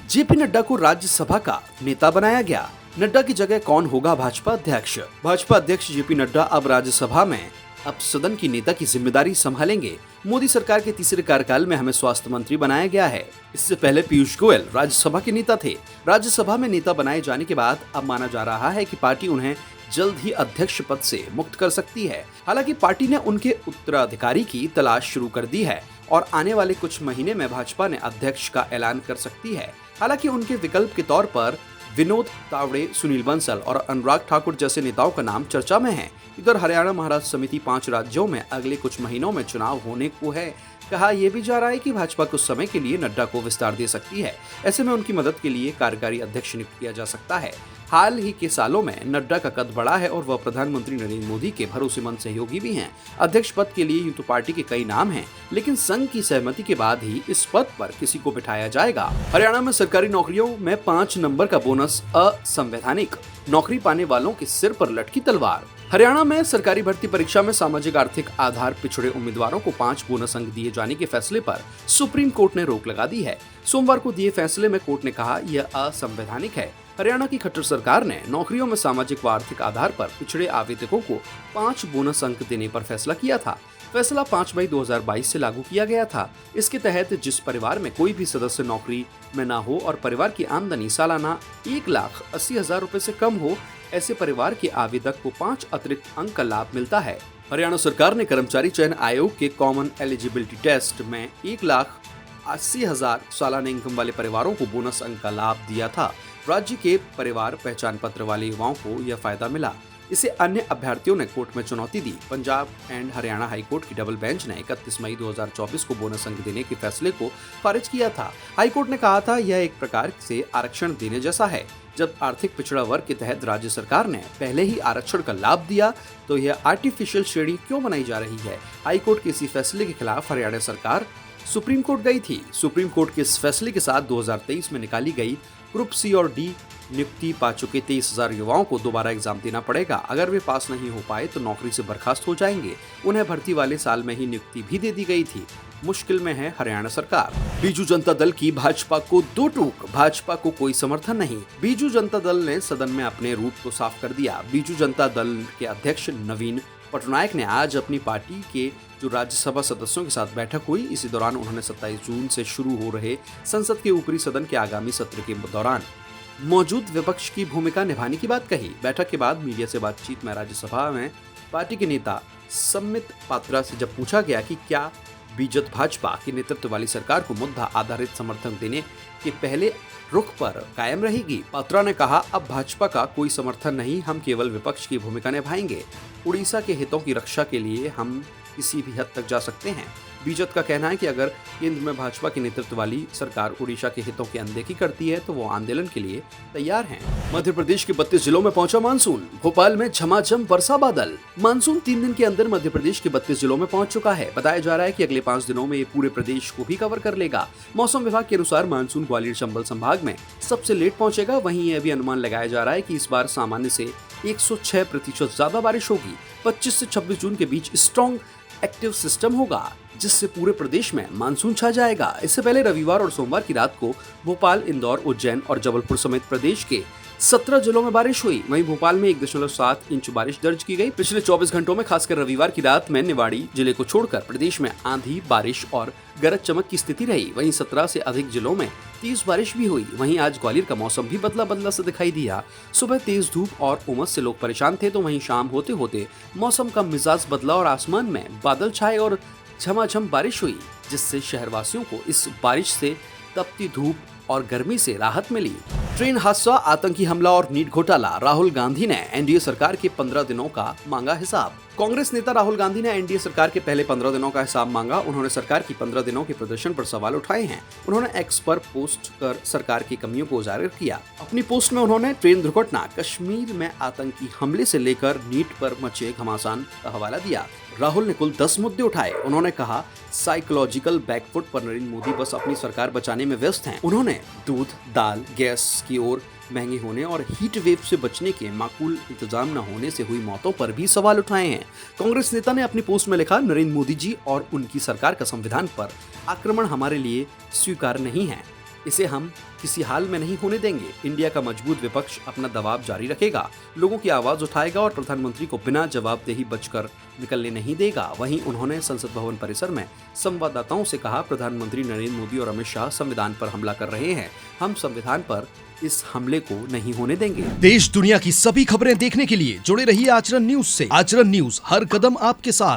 JP Nadda को राज्यसभा का नेता बनाया गया। नड्डा की जगह कौन होगा भाजपा अध्यक्ष? भाजपा अध्यक्ष जेपी नड्डा अब राज्यसभा में सदन की नेता की जिम्मेदारी संभालेंगे। मोदी सरकार के तीसरे कार्यकाल में हमें स्वास्थ्य मंत्री बनाया गया है। इससे पहले पीयूष गोयल राज्यसभा के नेता थे। राज्यसभा में नेता बनाए जाने के बाद अब माना जा रहा है कि पार्टी उन्हें जल्द ही अध्यक्ष पद से मुक्त कर सकती है। हालांकि पार्टी ने उनके उत्तराधिकारी की तलाश शुरू कर दी है और आने वाले कुछ महीने में भाजपा ने अध्यक्ष का ऐलान कर सकती है। हालांकि उनके विकल्प के तौर पर विनोद तावड़े, सुनील बंसल और अनुराग ठाकुर जैसे नेताओं का नाम चर्चा में है। इधर हरियाणा महाराष्ट्र समिति 5 राज्यों में अगले कुछ महीनों में चुनाव होने को है। कहा यह भी जा रहा है कि भाजपा कुछ समय के लिए नड्डा को विस्तार दे सकती है। ऐसे में उनकी मदद के लिए कार्यकारी अध्यक्ष नियुक्त किया जा सकता है। हाल ही के सालों में नड्डा का कद बढ़ा है और वह प्रधानमंत्री नरेंद्र मोदी के भरोसेमंद सहयोगी भी हैं। अध्यक्ष पद के लिए यूं तो पार्टी के कई नाम हैं, लेकिन संघ की सहमति के बाद ही इस पद पर किसी को बिठाया जाएगा। हरियाणा में सरकारी नौकरियों में 5 नंबर का बोनस असंवैधानिक, नौकरी पाने वालों के सिर पर लटकी तलवार। हरियाणा में सरकारी भर्ती परीक्षा में सामाजिक आर्थिक आधार पिछड़े उम्मीदवारों को 5 बोनस अंक दिए जाने के फैसले पर सुप्रीम कोर्ट ने रोक लगा दी है। सोमवार को दिए फैसले में कोर्ट ने कहा यह असंवैधानिक है। हरियाणा की खट्टर सरकार ने नौकरियों में सामाजिक व आर्थिक आधार पर पिछड़े आवेदकों को 5 बोनस अंक देने पर फैसला किया था। फैसला 5 मई 2022 से लागू किया गया था। इसके तहत जिस परिवार में कोई भी सदस्य नौकरी में न हो और परिवार की आमदनी सालाना 1,80,000 रुपए से कम हो, ऐसे परिवार के आवेदक को 5 अतिरिक्त अंक का लाभ मिलता है। हरियाणा सरकार ने कर्मचारी चयन आयोग के कॉमन एलिजिबिलिटी टेस्ट में 1,80,000 सालाना इनकम वाले परिवारों को बोनस अंक का लाभ दिया था। राज्य के परिवार पहचान पत्र वाले युवाओं को यह फायदा मिला। इसे अन्य अभ्यर्थियों ने कोर्ट में चुनौती दी। पंजाब एंड हरियाणा हाईकोर्ट की डबल बेंच ने 31 मई 2024 को बोनस अंक देने के फैसले को खारिज किया था। हाईकोर्ट ने कहा था यह एक प्रकार से आरक्षण देने जैसा है। जब आर्थिक पिछड़ा वर्ग के तहत राज्य सरकार ने पहले ही आरक्षण का लाभ दिया तो यह आर्टिफिशियल श्रेणी क्यों बनाई जा रही है? हाईकोर्ट के इसी फैसले के खिलाफ हरियाणा सरकार सुप्रीम कोर्ट गई थी। सुप्रीम कोर्ट के इस फैसले के साथ 2023 में निकाली गई ग्रुप सी और डी नियुक्ति पा चुके 23,000 युवाओं को दोबारा एग्जाम देना पड़ेगा। अगर वे पास नहीं हो पाए तो नौकरी से बर्खास्त हो जाएंगे। उन्हें भर्ती वाले साल में ही नियुक्ति भी दे दी गई थी। मुश्किल में है हरियाणा सरकार। बीजू जनता दल की भाजपा को 2 टूक, भाजपा को कोई समर्थन नहीं। बीजू जनता दल ने सदन में अपने रूप को साफ कर दिया। बीजू जनता दल के अध्यक्ष नवीन पटनायक ने आज अपनी पार्टी के जो राज्यसभा सदस्यों के साथ बैठक हुई। इसी दौरान उन्होंने 27 जून से शुरू हो रहे संसद के ऊपरी सदन के आगामी सत्र के दौरान मौजूद विपक्ष की भूमिका निभाने की बात कही। बैठक के बाद मीडिया से बातचीत में राज्यसभा में पार्टी के नेता सम्मित पात्रा से जब पूछा गया कि क्या बीजेपी भाजपा के नेतृत्व वाली सरकार को मुद्दा आधारित समर्थन देने के पहले रुख पर कायम रहेगी, पात्रा ने कहा अब भाजपा का कोई समर्थन नहीं, हम केवल विपक्ष की भूमिका निभाएंगे। उड़ीसा के हितों की रक्षा के लिए हम किसी भी हद तक जा सकते हैं। बीजेपी का कहना है कि अगर केंद्र में भाजपा के नेतृत्व वाली सरकार उड़ीसा के हितों की अनदेखी करती है तो वो आंदोलन के लिए तैयार हैं। मध्य प्रदेश के 32 जिलों में पहुंचा मानसून। भोपाल में झमाझम वर्षा बादल। मानसून 3 दिन के अंदर मध्य प्रदेश के 32 जिलों में पहुंच चुका है। बताया जा रहा है कि अगले 5 दिनों में ये पूरे प्रदेश को भी कवर कर लेगा। मौसम विभाग के अनुसार मानसून ग्वालियर चंबल संभाग में सबसे लेट पहुंचेगा। वहीं यह भी अनुमान लगाया जा रहा है कि इस बार सामान्य से 106% ज्यादा बारिश होगी। 25 से 26 जून के बीच स्ट्रॉन्ग एक्टिव सिस्टम होगा, जिससे पूरे प्रदेश में मानसून छा जाएगा। इससे पहले रविवार और सोमवार की रात को भोपाल, इंदौर, उज्जैन और जबलपुर समेत प्रदेश के 17 जिलों में बारिश हुई। वहीं भोपाल में 1.7 इंच बारिश दर्ज की गई। पिछले 24 घंटों में खासकर रविवार की रात में निवाड़ी जिले को छोड़कर प्रदेश में आंधी, बारिश और गरज चमक की स्थिति रही। वहीं 17 से अधिक जिलों में तेज बारिश भी हुई। वहीं आज ग्वालियर का मौसम भी बदला बदला से दिखाई दिया। सुबह तेज धूप और उमस से लोग परेशान थे, तो वहीं शाम होते होते मौसम का मिजाज बदला और आसमान में बादल छाए और झमाझम बारिश हुई, जिससे शहरवासियों को इस बारिश से तपती धूप और गर्मी से राहत मिली। ट्रेन हादसा, आतंकी हमला और नीट घोटाला। राहुल गांधी ने एनडीए सरकार के 15 दिनों का मांगा हिसाब। कांग्रेस नेता राहुल गांधी ने एनडीए सरकार के पहले 15 दिनों का हिसाब मांगा। उन्होंने सरकार की 15 दिनों के प्रदर्शन पर सवाल उठाए हैं। उन्होंने एक्स पर पोस्ट कर सरकार की कमियों को उजागर किया। अपनी पोस्ट में उन्होंने ट्रेन दुर्घटना, कश्मीर में आतंकी हमले से लेकर नीट पर मचे घमासान का हवाला दिया। राहुल ने कुल 10 मुद्दे उठाए। उन्होंने कहा साइकोलॉजिकल बैकफुट पर नरेंद्र मोदी बस अपनी सरकार बचाने में व्यस्त हैं। उन्होंने दूध, दाल, गैस की ओर महंगे होने और हीट वेव से बचने के माकूल इंतजाम न होने से हुई मौतों पर भी सवाल उठाए हैं। कांग्रेस नेता ने अपनी पोस्ट में लिखा, नरेंद्र मोदी जी और उनकी सरकार का संविधान पर आक्रमण हमारे लिए स्वीकार नहीं है। इसे हम किसी हाल में नहीं होने देंगे। इंडिया का मजबूत विपक्ष अपना दबाव जारी रखेगा, लोगों की आवाज उठाएगा और प्रधानमंत्री को बिना जवाबदेही बचकर निकलने नहीं देगा। वहीं उन्होंने संसद भवन परिसर में संवाददाताओं से कहा, प्रधानमंत्री नरेंद्र मोदी और अमित शाह संविधान पर हमला कर रहे हैं। हम संविधान पर इस हमले को नहीं होने देंगे। देश दुनिया की सभी खबरें देखने के लिए जुड़े रहिए आचरण न्यूज से। आचरण न्यूज, हर कदम आपके साथ।